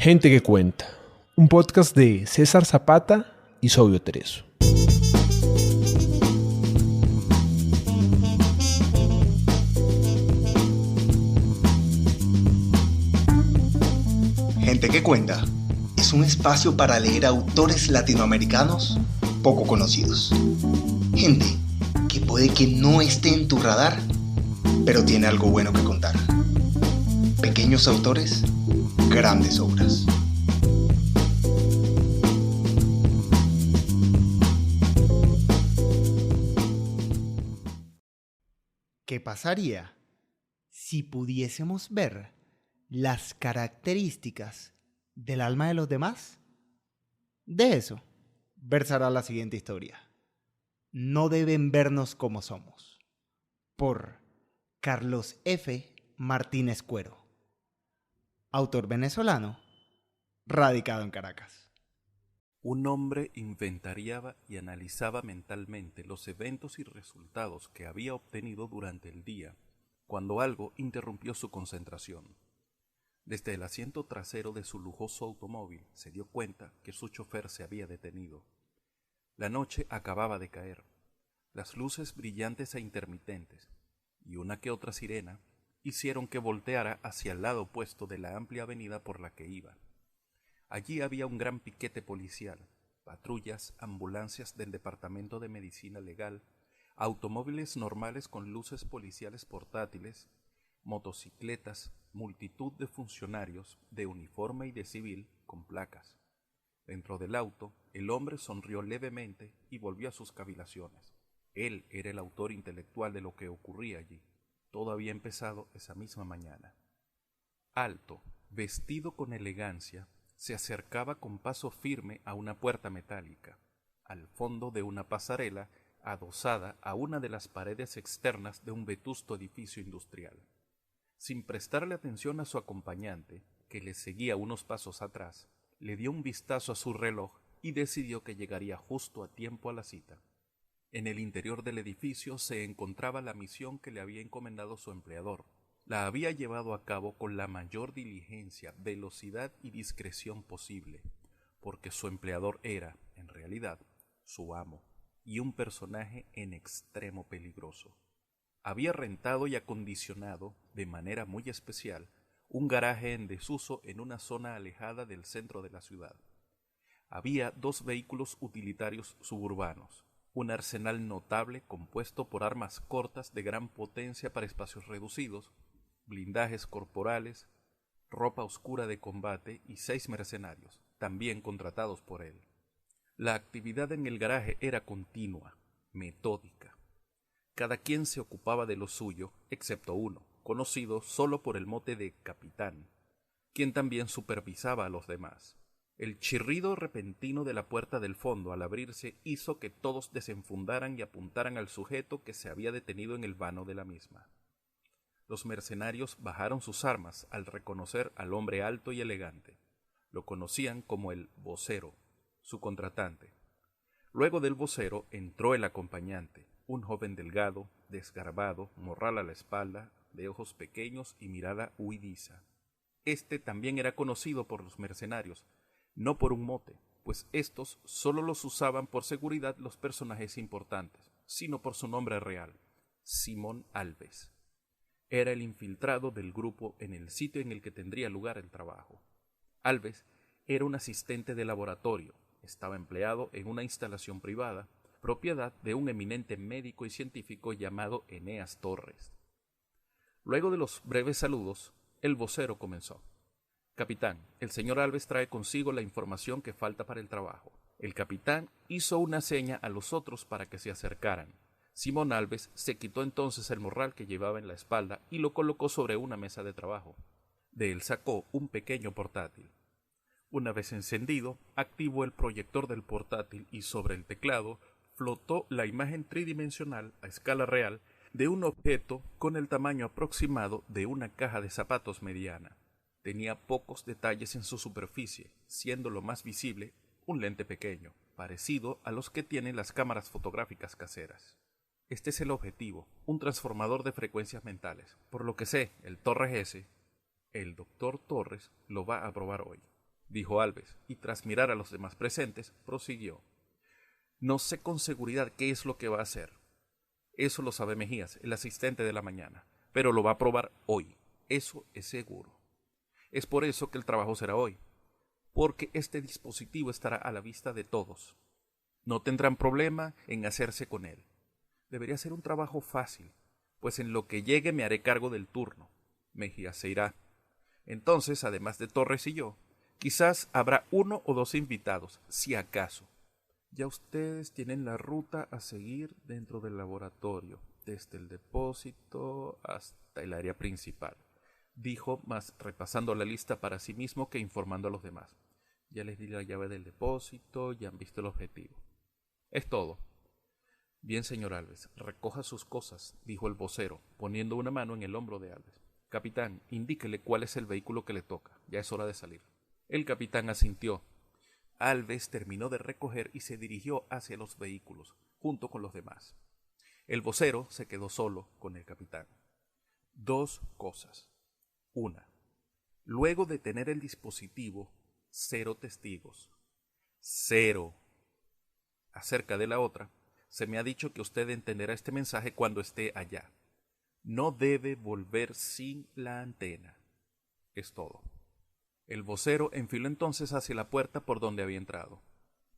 Gente que cuenta, un podcast de César Zapata y Sobio Tereso. Gente que cuenta es un espacio para leer autores latinoamericanos poco conocidos. Gente que puede que no esté en tu radar, pero tiene algo bueno que contar. Pequeños autores, grandes obras. ¿Qué pasaría si pudiésemos ver las características del alma de los demás? De eso versará la siguiente historia. No deben vernos como somos. Por Carlos F. Martínez Cuero. Autor venezolano, radicado en Caracas. Un hombre inventariaba y analizaba mentalmente los eventos y resultados que había obtenido durante el día, cuando algo interrumpió su concentración. Desde el asiento trasero de su lujoso automóvil se dio cuenta que su chofer se había detenido. La noche acababa de caer. Las luces brillantes e intermitentes, y una que otra sirena, hicieron que volteara hacia el lado opuesto de la amplia avenida por la que iba. Allí había un gran piquete policial, patrullas, ambulancias del Departamento de Medicina Legal, automóviles normales con luces policiales portátiles, motocicletas, multitud de funcionarios de uniforme y de civil con placas. Dentro del auto, el hombre sonrió levemente y volvió a sus cavilaciones. Él era el autor intelectual de lo que ocurría allí. Todo había empezado esa misma mañana. Alto, vestido con elegancia, se acercaba con paso firme a una puerta metálica, al fondo de una pasarela adosada a una de las paredes externas de un vetusto edificio industrial. Sin prestarle atención a su acompañante, que le seguía unos pasos atrás, le dio un vistazo a su reloj y decidió que llegaría justo a tiempo a la cita. En el interior del edificio se encontraba la misión que le había encomendado su empleador. La había llevado a cabo con la mayor diligencia, velocidad y discreción posible, porque su empleador era, en realidad, su amo, y un personaje en extremo peligroso. Había rentado y acondicionado, de manera muy especial, un garaje en desuso en una zona alejada del centro de la ciudad. Había 2 vehículos utilitarios suburbanos, un arsenal notable compuesto por armas cortas de gran potencia para espacios reducidos, blindajes corporales, ropa oscura de combate y 6 mercenarios, también contratados por él. La actividad en el garaje era continua, metódica. Cada quien se ocupaba de lo suyo, excepto uno, conocido solo por el mote de capitán, quien también supervisaba a los demás. El chirrido repentino de la puerta del fondo al abrirse hizo que todos desenfundaran y apuntaran al sujeto que se había detenido en el vano de la misma. Los mercenarios bajaron sus armas al reconocer al hombre alto y elegante. Lo conocían como el vocero, su contratante. Luego del vocero entró el acompañante, un joven delgado, desgarbado, morral a la espalda, de ojos pequeños y mirada huidiza. Este también era conocido por los mercenarios, no por un mote, pues éstos sólo los usaban por seguridad los personajes importantes, sino por su nombre real, Simón Alves. Era el infiltrado del grupo en el sitio en el que tendría lugar el trabajo. Alves era un asistente de laboratorio, estaba empleado en una instalación privada, propiedad de un eminente médico y científico llamado Eneas Torres. Luego de los breves saludos, el vocero comenzó. Capitán, el señor Alves trae consigo la información que falta para el trabajo. El capitán hizo una seña a los otros para que se acercaran. Simón Alves se quitó entonces el morral que llevaba en la espalda y lo colocó sobre una mesa de trabajo. De él sacó un pequeño portátil. Una vez encendido, activó el proyector del portátil y sobre el teclado flotó la imagen tridimensional a escala real de un objeto con el tamaño aproximado de una caja de zapatos mediana. Tenía pocos detalles en su superficie, siendo lo más visible un lente pequeño, parecido a los que tienen las cámaras fotográficas caseras. Este es el objetivo, un transformador de frecuencias mentales. Por lo que sé, el Torres ese, el doctor Torres, lo va a probar hoy. dijo Alves, y tras mirar a los demás presentes, prosiguió. No sé con seguridad qué es lo que va a hacer. Eso lo sabe Mejías, el asistente de la mañana, pero lo va a probar hoy. Eso es seguro. Es por eso que el trabajo será hoy, porque este dispositivo estará a la vista de todos. No tendrán problema en hacerse con él. Debería ser un trabajo fácil, pues en lo que llegue me haré cargo del turno. Mejías se irá. Entonces, además de Torres y yo, quizás habrá 1 o 2 invitados, si acaso. Ya ustedes tienen la ruta a seguir dentro del laboratorio, desde el depósito hasta el área principal, dijo, más repasando la lista para sí mismo que informando a los demás. Ya les di la llave del depósito, ya han visto el objetivo. Es todo. Bien, señor Alves, recoja sus cosas, dijo el vocero, poniendo una mano en el hombro de Alves. Capitán, indíquele cuál es el vehículo que le toca. Ya es hora de salir. El capitán asintió. Alves terminó de recoger y se dirigió hacia los vehículos, junto con los demás. El vocero se quedó solo con el capitán. 2 cosas. 1. Luego de tener el dispositivo, 0 testigos. 0. Acerca de la otra, se me ha dicho que usted entenderá este mensaje cuando esté allá. No debe volver sin la antena. Es todo. El vocero enfiló entonces hacia la puerta por donde había entrado.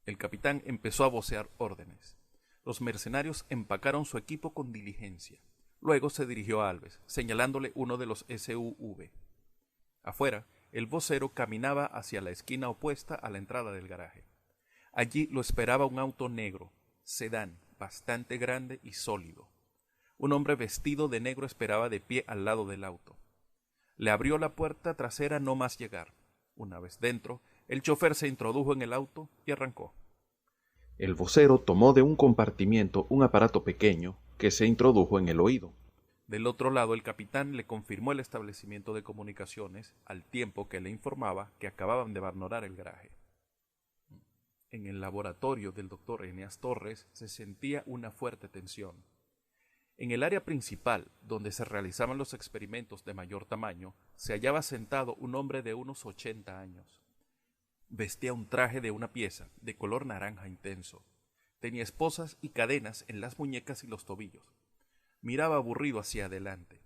El capitán empezó a vocear órdenes. Los mercenarios empacaron su equipo con diligencia. Luego se dirigió a Alves, señalándole uno de los SUV. Afuera, el vocero caminaba hacia la esquina opuesta a la entrada del garaje. Allí lo esperaba un auto negro, sedán, bastante grande y sólido. Un hombre vestido de negro esperaba de pie al lado del auto. Le abrió la puerta trasera no más llegar. Una vez dentro, el chofer se introdujo en el auto y arrancó. El vocero tomó de un compartimiento un aparato pequeño que se introdujo en el oído. Del otro lado, el capitán le confirmó el establecimiento de comunicaciones al tiempo que le informaba que acababan de abandonar el garaje. En el laboratorio del doctor Eneas Torres se sentía una fuerte tensión. En el área principal, donde se realizaban los experimentos de mayor tamaño, se hallaba sentado un hombre de unos 80 años. Vestía un traje de una pieza, de color naranja intenso. Tenía esposas y cadenas en las muñecas y los tobillos. Miraba aburrido hacia adelante.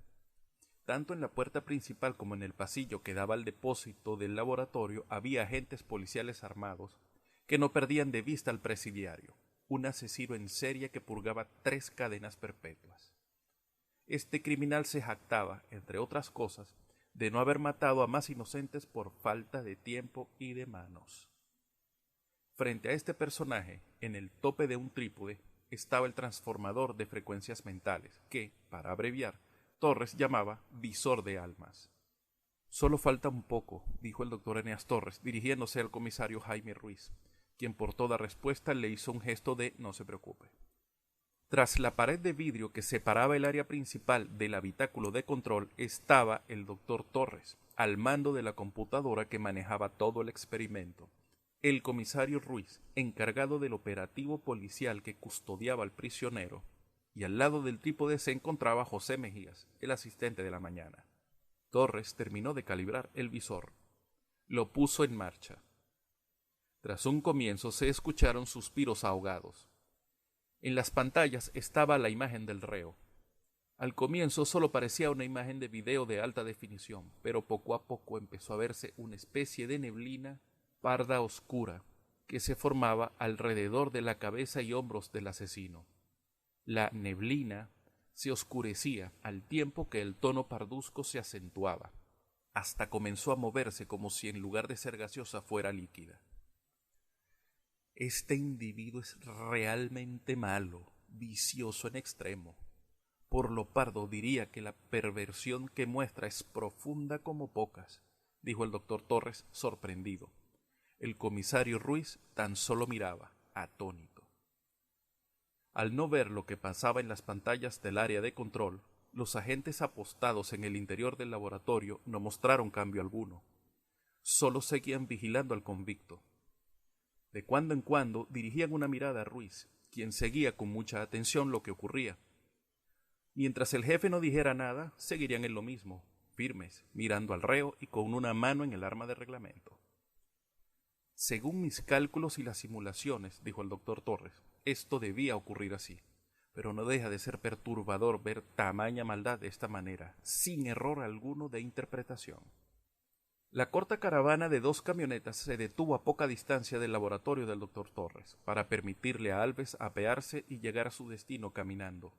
Tanto en la puerta principal como en el pasillo que daba al depósito del laboratorio había agentes policiales armados que no perdían de vista al presidiario, un asesino en serie que purgaba 3 cadenas perpetuas. Este criminal se jactaba, entre otras cosas, de no haber matado a más inocentes por falta de tiempo y de manos. Frente a este personaje, en el tope de un trípode, estaba el transformador de frecuencias mentales, que, para abreviar, Torres llamaba visor de almas. Solo falta un poco, dijo el doctor Eneas Torres, dirigiéndose al comisario Jaime Ruiz, quien por toda respuesta le hizo un gesto de no se preocupe. Tras la pared de vidrio que separaba el área principal del habitáculo de control estaba el doctor Torres, al mando de la computadora que manejaba todo el experimento. El comisario Ruiz, encargado del operativo policial que custodiaba al prisionero, y al lado del trípode se encontraba José Mejías, el asistente de la mañana. Torres terminó de calibrar el visor. Lo puso en marcha. Tras un comienzo se escucharon suspiros ahogados. En las pantallas estaba la imagen del reo. Al comienzo solo parecía una imagen de video de alta definición, pero poco a poco empezó a verse una especie de neblina parda oscura que se formaba alrededor de la cabeza y hombros del asesino. La neblina se oscurecía al tiempo que el tono parduzco se acentuaba. Hasta comenzó a moverse como si en lugar de ser gaseosa fuera líquida. Este individuo es realmente malo, vicioso en extremo. Por lo pardo diría que la perversión que muestra es profunda como pocas, dijo el doctor Torres, sorprendido. El comisario Ruiz tan solo miraba, atónito. Al no ver lo que pasaba en las pantallas del área de control, los agentes apostados en el interior del laboratorio no mostraron cambio alguno. Solo seguían vigilando al convicto. De cuando en cuando dirigían una mirada a Ruiz, quien seguía con mucha atención lo que ocurría. Mientras el jefe no dijera nada, seguirían en lo mismo, firmes, mirando al reo y con una mano en el arma de reglamento. Según mis cálculos y las simulaciones, dijo el doctor Torres, esto debía ocurrir así. Pero no deja de ser perturbador ver tamaña maldad de esta manera, sin error alguno de interpretación. La corta caravana de 2 camionetas se detuvo a poca distancia del laboratorio del doctor Torres, para permitirle a Alves apearse y llegar a su destino caminando.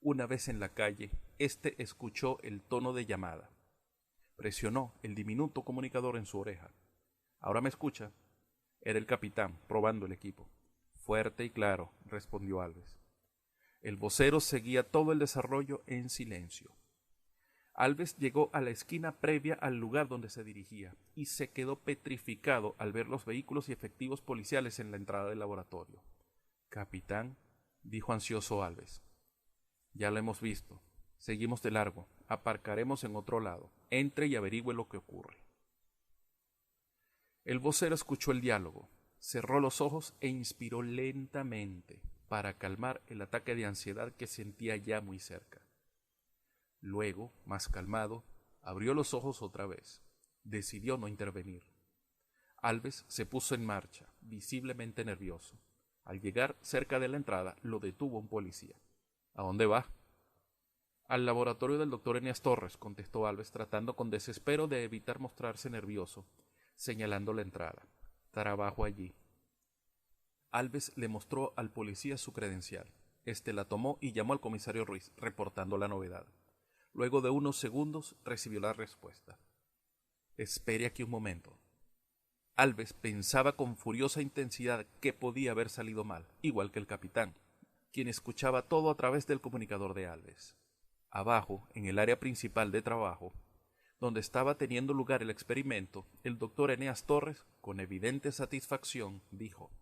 Una vez en la calle, éste escuchó el tono de llamada. Presionó el diminuto comunicador en su oreja. ¿Ahora me escucha? Era el capitán, probando el equipo. Fuerte y claro, respondió Alves. El vocero seguía todo el desarrollo en silencio. Alves llegó a la esquina previa al lugar donde se dirigía y se quedó petrificado al ver los vehículos y efectivos policiales en la entrada del laboratorio. Capitán, dijo ansioso Alves. Ya lo hemos visto. Seguimos de largo. Aparcaremos en otro lado. Entre y averigüe lo que ocurre. El vocero escuchó el diálogo, cerró los ojos e inspiró lentamente para calmar el ataque de ansiedad que sentía ya muy cerca. Luego, más calmado, abrió los ojos otra vez. Decidió no intervenir. Alves se puso en marcha, visiblemente nervioso. Al llegar cerca de la entrada, lo detuvo un policía. ¿A dónde va? Al laboratorio del doctor Eneas Torres, contestó Alves, tratando con desespero de evitar mostrarse nervioso, señalando la entrada. Trabajo allí. Alves le mostró al policía su credencial. Este la tomó y llamó al comisario Ruiz, reportando la novedad. Luego de unos segundos recibió la respuesta. Espere aquí un momento. Alves pensaba con furiosa intensidad que podía haber salido mal, igual que el capitán, quien escuchaba todo a través del comunicador de Alves. Abajo, en el área principal de trabajo, donde estaba teniendo lugar el experimento, el doctor Eneas Torres, con evidente satisfacción, dijo: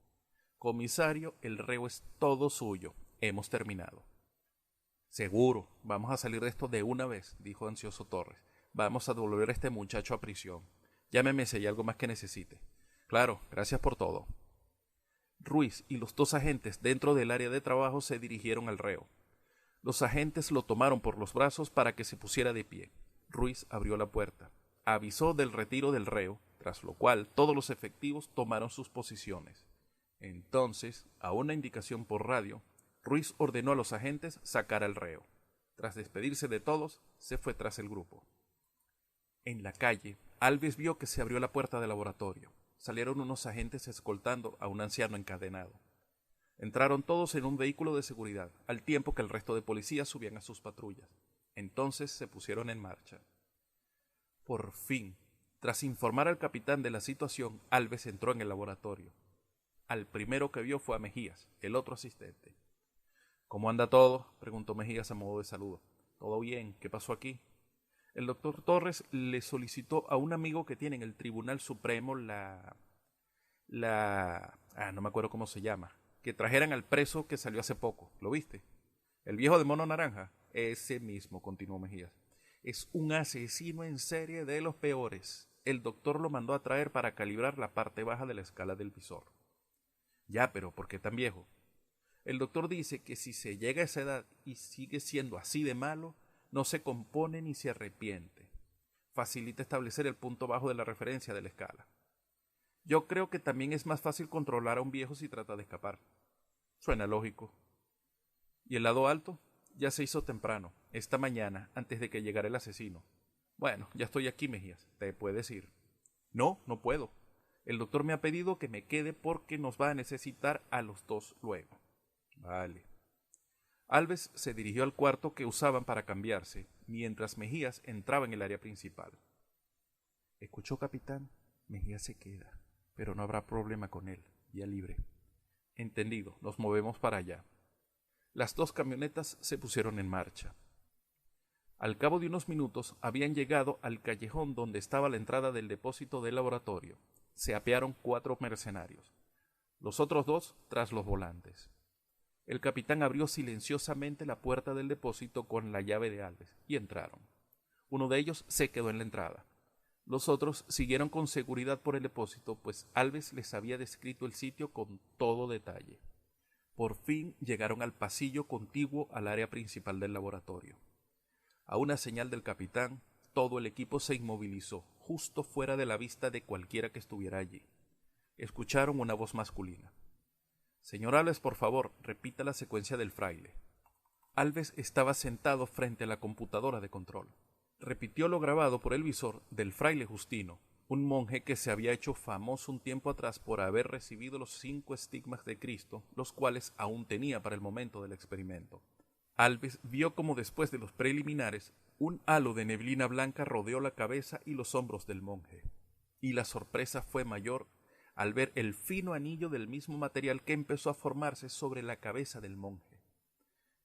Comisario, el reo es todo suyo. Hemos terminado. Seguro, vamos a salir de esto de una vez, dijo ansioso Torres. Vamos a devolver a este muchacho a prisión. Llámeme si hay algo más que necesite. Claro, gracias por todo. Ruiz y los 2 agentes dentro del área de trabajo se dirigieron al reo. Los agentes lo tomaron por los brazos para que se pusiera de pie. Ruiz abrió la puerta, avisó del retiro del reo, tras lo cual todos los efectivos tomaron sus posiciones. Entonces, a una indicación por radio, Ruiz ordenó a los agentes sacar al reo. Tras despedirse de todos, se fue tras el grupo. En la calle, Alves vio que se abrió la puerta del laboratorio. Salieron unos agentes escoltando a un anciano encadenado. Entraron todos en un vehículo de seguridad, al tiempo que el resto de policías subían a sus patrullas. Entonces se pusieron en marcha. Por fin, tras informar al capitán de la situación, Alves entró en el laboratorio. Al primero que vio fue a Mejías, el otro asistente. ¿Cómo anda todo?, preguntó Mejías a modo de saludo. Todo bien, ¿qué pasó aquí? El doctor Torres le solicitó a un amigo que tiene en el Tribunal Supremo no me acuerdo cómo se llama, que trajeran al preso que salió hace poco. ¿Lo viste? El viejo de mono naranja. Ese mismo, continuó Mejías. Es un asesino en serie de los peores. El doctor lo mandó a traer para calibrar la parte baja de la escala del visor. Ya, pero ¿por qué tan viejo? El doctor dice que si se llega a esa edad y sigue siendo así de malo, no se compone ni se arrepiente. Facilita establecer el punto bajo de la referencia de la escala. Yo creo que también es más fácil controlar a un viejo si trata de escapar. Suena lógico. ¿Y el lado alto? Ya se hizo temprano, esta mañana, antes de que llegara el asesino. Bueno, ya estoy aquí, Mejías. ¿Te puedes ir? No, no puedo. El doctor me ha pedido que me quede porque nos va a necesitar a los 2 luego. Vale. Alves se dirigió al cuarto que usaban para cambiarse, mientras Mejías entraba en el área principal. ¿Escuchó, capitán? Mejías se queda, pero no habrá problema con él, vía libre. Entendido, nos movemos para allá. Las 2 camionetas se pusieron en marcha. Al cabo de unos minutos habían llegado al callejón donde estaba la entrada del depósito del laboratorio. Se apearon 4 mercenarios, los otros 2 tras los volantes. El capitán abrió silenciosamente la puerta del depósito con la llave de Alves y entraron. Uno de ellos se quedó en la entrada. Los otros siguieron con seguridad por el depósito, pues Alves les había descrito el sitio con todo detalle. Por fin llegaron al pasillo contiguo al área principal del laboratorio. A una señal del capitán, todo el equipo se inmovilizó, justo fuera de la vista de cualquiera que estuviera allí. Escucharon una voz masculina. Señor Alves, por favor, repita la secuencia del fraile. Alves estaba sentado frente a la computadora de control. Repitió lo grabado por el visor del fraile Justino, un monje que se había hecho famoso un tiempo atrás por haber recibido los 5 estigmas de Cristo, los cuales aún tenía para el momento del experimento. Alves vio como después de los preliminares, un halo de neblina blanca rodeó la cabeza y los hombros del monje, y la sorpresa fue mayor al ver el fino anillo del mismo material que empezó a formarse sobre la cabeza del monje.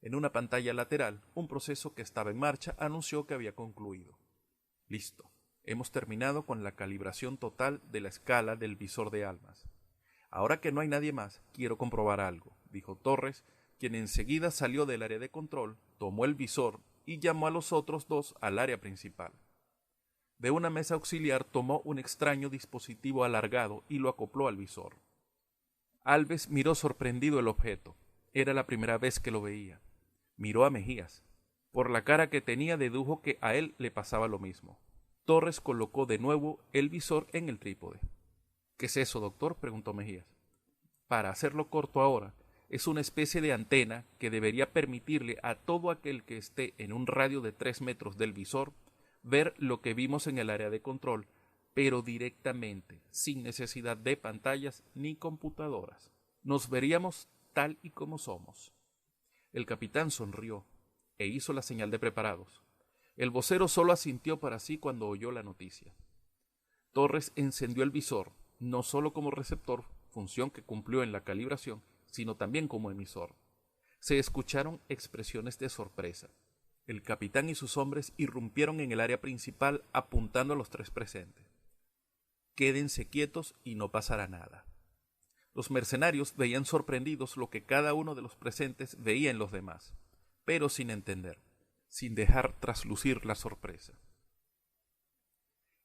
En una pantalla lateral, un proceso que estaba en marcha anunció que había concluido. Listo, hemos terminado con la calibración total de la escala del visor de almas. Ahora que no hay nadie más, quiero comprobar algo, dijo Torres, quien enseguida salió del área de control, tomó el visor y llamó a los otros 2 al área principal. De una mesa auxiliar tomó un extraño dispositivo alargado y lo acopló al visor. Alves miró sorprendido el objeto. Era la primera vez que lo veía. Miró a Mejías. Por la cara que tenía dedujo que a él le pasaba lo mismo. Torres colocó de nuevo el visor en el trípode. ¿Qué es eso, doctor?, preguntó Mejías. Para hacerlo corto ahora, es una especie de antena que debería permitirle a todo aquel que esté en un radio de 3 metros del visor ver lo que vimos en el área de control, pero directamente, sin necesidad de pantallas ni computadoras. Nos veríamos tal y como somos. El capitán sonrió e hizo la señal de preparados. El vocero solo asintió para sí cuando oyó la noticia. Torres encendió el visor, no solo como receptor, función que cumplió en la calibración, sino también como emisor. Se escucharon expresiones de sorpresa. El capitán y sus hombres irrumpieron en el área principal apuntando a los 3 presentes. Quédense quietos y no pasará nada. Los mercenarios veían sorprendidos lo que cada uno de los presentes veía en los demás, pero sin entender, sin dejar traslucir la sorpresa.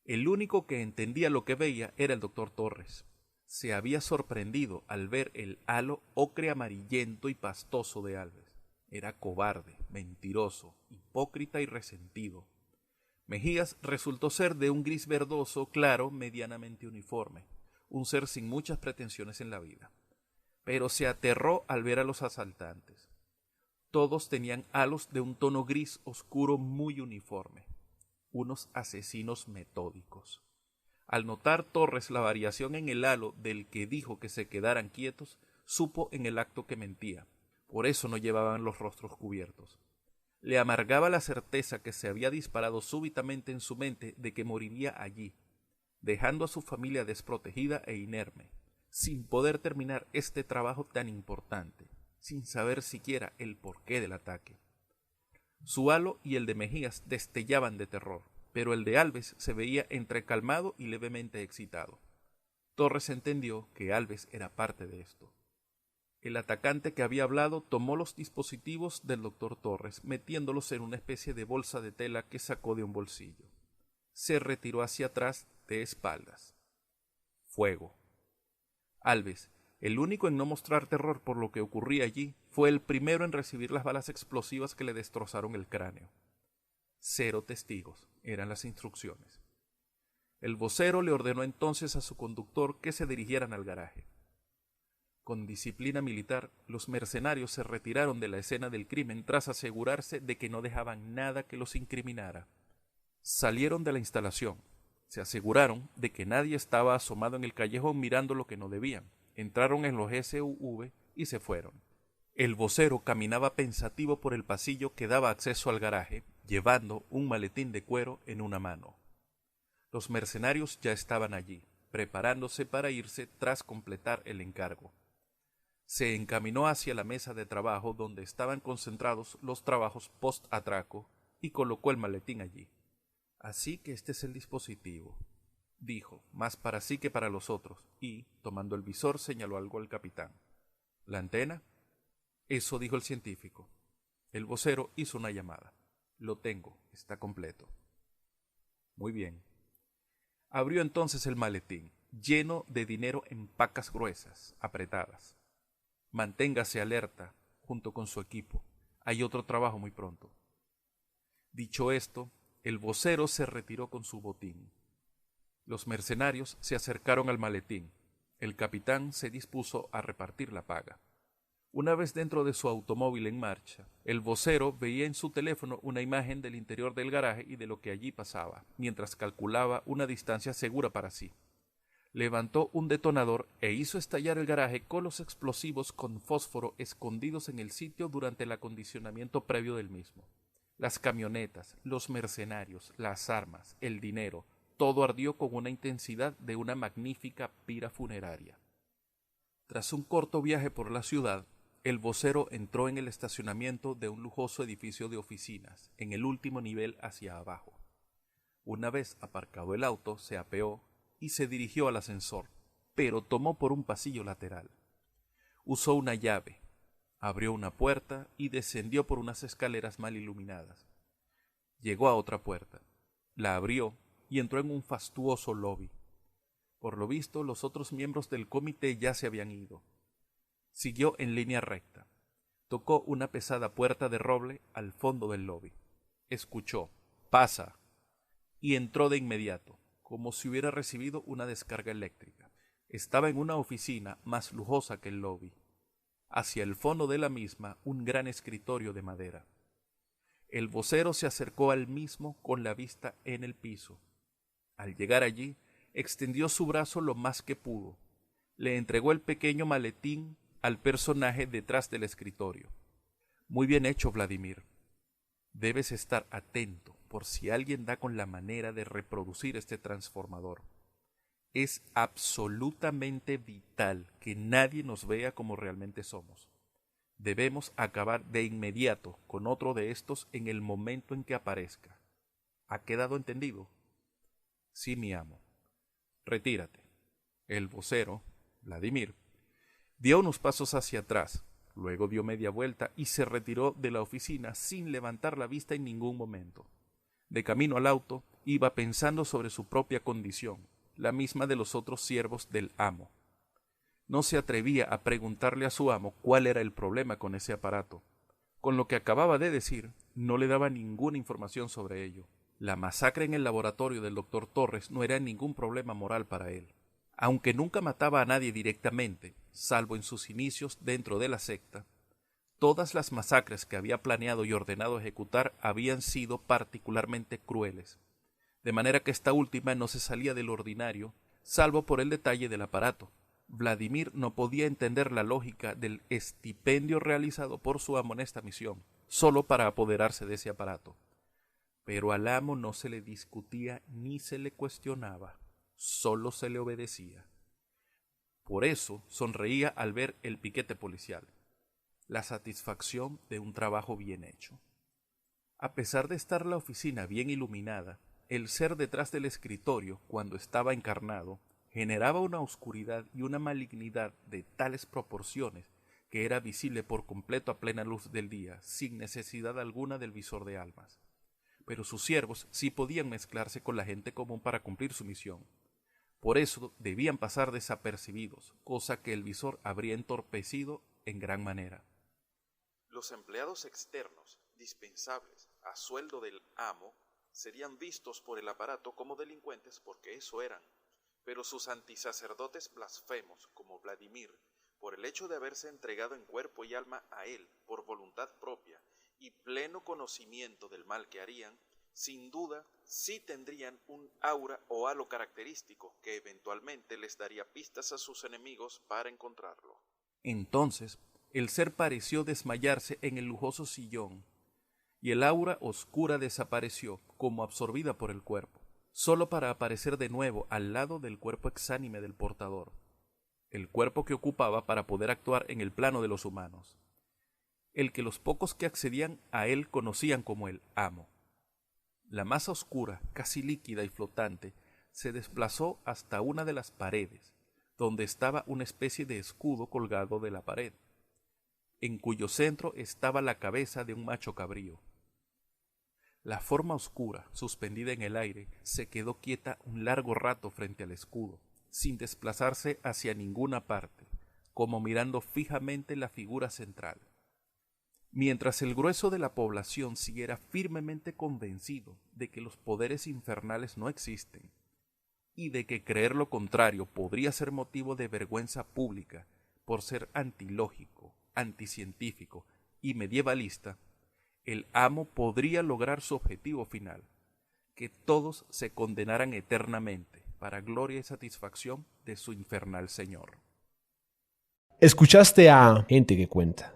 El único que entendía lo que veía era el doctor Torres. Se había sorprendido al ver el halo ocre amarillento y pastoso de Alves. Era cobarde, mentiroso, hipócrita y resentido. Mejías resultó ser de un gris verdoso claro medianamente uniforme, un ser sin muchas pretensiones en la vida. Pero se aterró al ver a los asaltantes. Todos tenían halos de un tono gris oscuro muy uniforme, unos asesinos metódicos. Al notar Torres la variación en el halo del que dijo que se quedaran quietos, supo en el acto que mentía. Por eso no llevaban los rostros cubiertos. Le amargaba la certeza que se había disparado súbitamente en su mente de que moriría allí, dejando a su familia desprotegida e inerme, sin poder terminar este trabajo tan importante, sin saber siquiera el porqué del ataque. Su halo y el de Mejías destellaban de terror, pero el de Alves se veía entre calmado y levemente excitado. Torres entendió que Alves era parte de esto. El atacante que había hablado tomó los dispositivos del doctor Torres, metiéndolos en una especie de bolsa de tela que sacó de un bolsillo. Se retiró hacia atrás de espaldas. Fuego. Alves, el único en no mostrar terror por lo que ocurría allí, fue el primero en recibir las balas explosivas que le destrozaron el cráneo. 0 testigos, eran las instrucciones. El vocero le ordenó entonces a su conductor que se dirigieran al garaje. Con disciplina militar, los mercenarios se retiraron de la escena del crimen tras asegurarse de que no dejaban nada que los incriminara. Salieron de la instalación, se aseguraron de que nadie estaba asomado en el callejón mirando lo que no debían, entraron en los SUV y se fueron. El vocero caminaba pensativo por el pasillo que daba acceso al garaje, llevando un maletín de cuero en una mano. Los mercenarios ya estaban allí, preparándose para irse tras completar el encargo. Se encaminó hacia la mesa de trabajo donde estaban concentrados los trabajos post-atraco y colocó el maletín allí. Así que este es el dispositivo, dijo, más para sí que para los otros, y, tomando el visor, señaló algo al capitán. ¿La antena? Eso dijo el científico. El vocero hizo una llamada. Lo tengo, está completo. Muy bien. Abrió entonces el maletín, lleno de dinero en pacas gruesas, apretadas. Manténgase alerta, junto con su equipo. Hay otro trabajo muy pronto. Dicho esto, el vocero se retiró con su botín. Los mercenarios se acercaron al maletín. El capitán se dispuso a repartir la paga. Una vez dentro de su automóvil en marcha, el vocero veía en su teléfono una imagen del interior del garaje y de lo que allí pasaba, mientras calculaba una distancia segura para sí. Levantó un detonador e hizo estallar el garaje con los explosivos con fósforo escondidos en el sitio durante el acondicionamiento previo del mismo. Las camionetas, los mercenarios, las armas, el dinero, todo ardió con una intensidad de una magnífica pira funeraria. Tras un corto viaje por la ciudad, el vocero entró en el estacionamiento de un lujoso edificio de oficinas, en el último nivel hacia abajo. Una vez aparcado el auto, se apeó y se dirigió al ascensor, pero tomó por un pasillo lateral. Usó una llave, abrió una puerta y descendió por unas escaleras mal iluminadas. Llegó a otra puerta, la abrió y entró en un fastuoso lobby. Por lo visto, los otros miembros del comité ya se habían ido. Siguió en línea recta. Tocó una pesada puerta de roble al fondo del lobby. Escuchó «¡Pasa!» y entró de inmediato, como si hubiera recibido una descarga eléctrica. Estaba en una oficina más lujosa que el lobby. Hacia el fondo de la misma, un gran escritorio de madera. El vocero se acercó al mismo con la vista en el piso. Al llegar allí, extendió su brazo lo más que pudo. Le entregó el pequeño maletín al personaje detrás del escritorio. Muy bien hecho, Vladimir. Debes estar atento por si alguien da con la manera de reproducir este transformador. Es absolutamente vital que nadie nos vea como realmente somos. Debemos acabar de inmediato con otro de estos en el momento en que aparezca. ¿Ha quedado entendido? Sí, mi amo. Retírate. El vocero, Vladimir, dio unos pasos hacia atrás, luego dio media vuelta y se retiró de la oficina sin levantar la vista en ningún momento. De camino al auto, iba pensando sobre su propia condición, la misma de los otros siervos del amo. No se atrevía a preguntarle a su amo cuál era el problema con ese aparato. Con lo que acababa de decir, no le daba ninguna información sobre ello. La masacre en el laboratorio del doctor Torres no era ningún problema moral para él. Aunque nunca mataba a nadie directamente, salvo en sus inicios dentro de la secta, todas las masacres que había planeado y ordenado ejecutar habían sido particularmente crueles, de manera que esta última no se salía del ordinario, salvo por el detalle del aparato. Vladimir no podía entender la lógica del estipendio realizado por su amo en esta misión, solo para apoderarse de ese aparato. Pero al amo no se le discutía ni se le cuestionaba, solo se le obedecía. Por eso sonreía al ver el piquete policial, la satisfacción de un trabajo bien hecho. A pesar de estar la oficina bien iluminada, el ser detrás del escritorio, cuando estaba encarnado, generaba una oscuridad y una malignidad de tales proporciones que era visible por completo a plena luz del día, sin necesidad alguna del visor de almas. Pero sus siervos sí podían mezclarse con la gente común para cumplir su misión. Por eso debían pasar desapercibidos, cosa que el visor habría entorpecido en gran manera. Los empleados externos, dispensables a sueldo del amo, serían vistos por el aparato como delincuentes porque eso eran, pero sus antisacerdotes blasfemos, como Vladimir, por el hecho de haberse entregado en cuerpo y alma a él por voluntad propia y pleno conocimiento del mal que harían, sin duda sí tendrían un aura o halo característico que eventualmente les daría pistas a sus enemigos para encontrarlo. Entonces, el ser pareció desmayarse en el lujoso sillón, y el aura oscura desapareció como absorbida por el cuerpo, solo para aparecer de nuevo al lado del cuerpo exánime del portador, el cuerpo que ocupaba para poder actuar en el plano de los humanos, el que los pocos que accedían a él conocían como el amo. La masa oscura, casi líquida y flotante, se desplazó hasta una de las paredes, donde estaba una especie de escudo colgado de la pared, en cuyo centro estaba la cabeza de un macho cabrío. La forma oscura, suspendida en el aire, se quedó quieta un largo rato frente al escudo, sin desplazarse hacia ninguna parte, como mirando fijamente la figura central. Mientras el grueso de la población siguiera firmemente convencido de que los poderes infernales no existen, y de que creer lo contrario podría ser motivo de vergüenza pública por ser antilógico, anticientífico y medievalista, el amo podría lograr su objetivo final, que todos se condenaran eternamente para gloria y satisfacción de su infernal señor. Escuchaste a Gente que Cuenta.